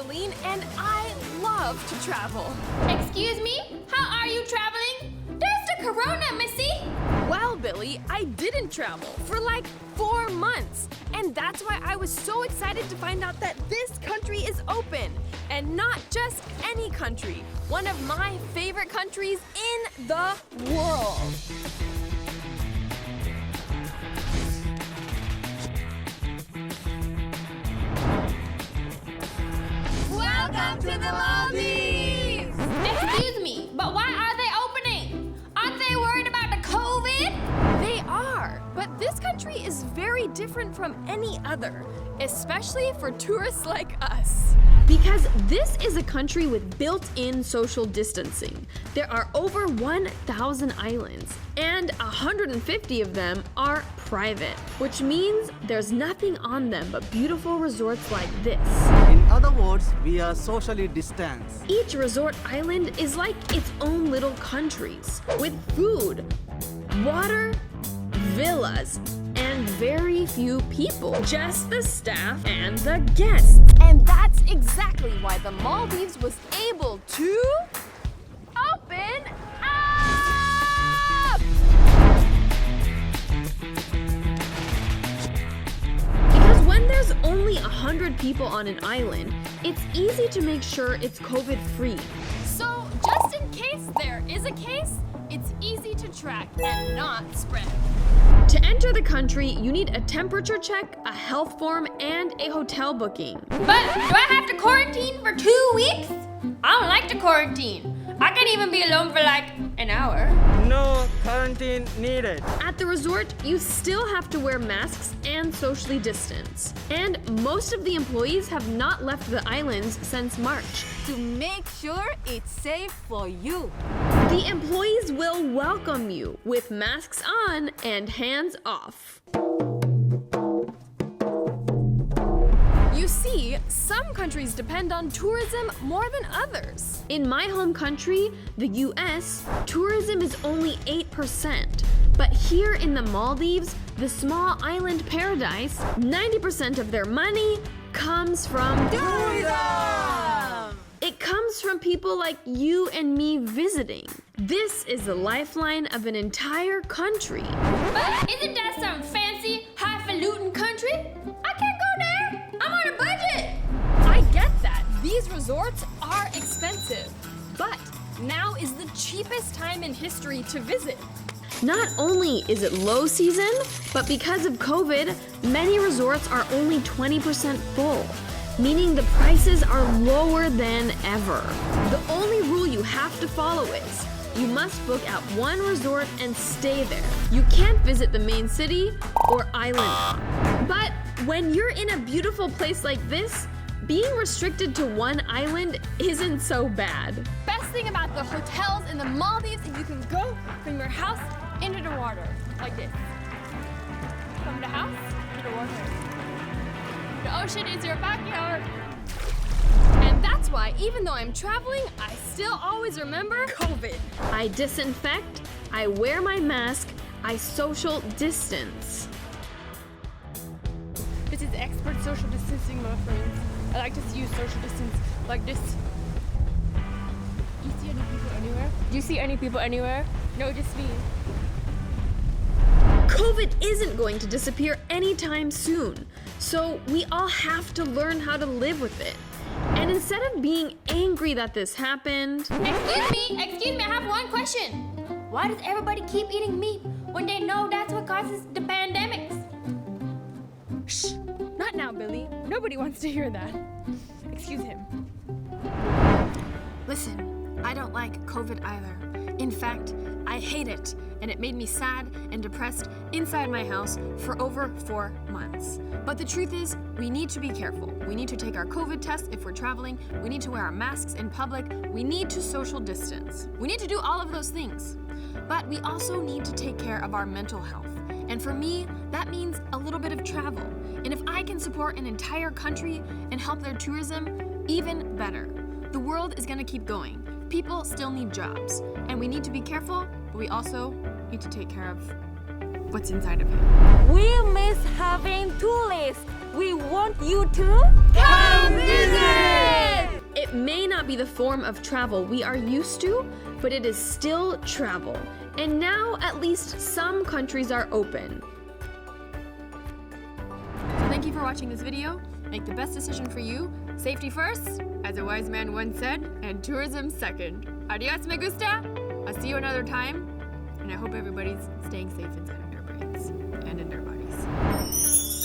Celine, and I love to travel. Excuse me? How are you traveling? There's the corona, missy! Well, Billy, I didn't travel for like 4 months. And that's why I was so excited to find out that this country is open. And not just any country, one of my favorite countries in the world. Welcome to the Maldives! Excuse me, but why are they opening? Aren't they worried about the COVID? They are, but this country is very different from any other, especially for tourists like us. Because this is a country with built-in social distancing. There are over 1,000 islands, and 150 of them are private, which means there's nothing on them but beautiful resorts like this. In other words, we are socially distanced. Each resort island is like its own little countries, with food, water, villas, and very few people, just the staff and the guests. And that's exactly why the Maldives was able to open up! Because when there's only 100 people on an island, it's easy to make sure it's COVID-free. So just in case there is a case, it's easy to track and not spread. To enter the country, you need a temperature check, a health form, and a hotel booking. But do I have to quarantine for 2 weeks? I don't like to quarantine. I can even be alone for like an hour. No quarantine needed. At the resort, you still have to wear masks and socially distance. And most of the employees have not left the islands since March. To make sure it's safe for you. The employees will welcome you with masks on and hands off. You see, some countries depend on tourism more than others. In my home country, the US, tourism is only 8%. But here in the Maldives, the small island paradise, 90% of their money comes from tourism! It comes from people like you and me visiting. This is the lifeline of an entire country. But isn't that some fancy, highfalutin country? I can't go there. I'm on a budget. I get that. These resorts are expensive. But now is the cheapest time in history to visit. Not only is it low season, but because of COVID, many resorts are only 20% full, meaning the prices are lower than ever. The only rule you have to follow is you must book at one resort and stay there. You can't visit the main city or island. But when you're in a beautiful place like this, being restricted to one island isn't so bad. Best thing about the hotels in the Maldives is you can go from your house into the water, like this. From the house to the water. The ocean is your backyard. And that's why, even though I'm traveling, I still always remember COVID. I disinfect, I wear my mask, I social distance. This is expert social distancing, my friends. I like to use social distance like this. Do you see any people anywhere? Do you see any people anywhere? No, just me. COVID isn't going to disappear anytime soon, so we all have to learn how to live with it. And instead of being angry that this happened... Excuse me, I have one question. Why does everybody keep eating meat when they know that's what causes the pandemics? Shh! Not now, Billy. Nobody wants to hear that. Excuse him. Listen, I don't like COVID either. In fact, I hate it, and it made me sad and depressed inside my house for over 4 months. But the truth is, we need to be careful. We need to take our COVID tests if we're traveling. We need to wear our masks in public. We need to social distance. We need to do all of those things. But we also need to take care of our mental health. And for me, that means a little bit of travel. And if I can support an entire country and help their tourism, even better. The world is gonna keep going. People still need jobs. And we need to be careful, but we also need to take care of what's inside of it. We miss having tourists. We want you to Come visit! It may not be the form of travel we are used to, but it is still travel. And now at least some countries are open. Thank you for watching this video. Make the best decision for you. Safety first, as a wise man once said, and tourism second. Adios, me gusta. I'll see you another time. And I hope everybody's staying safe inside of their brains and in their bodies.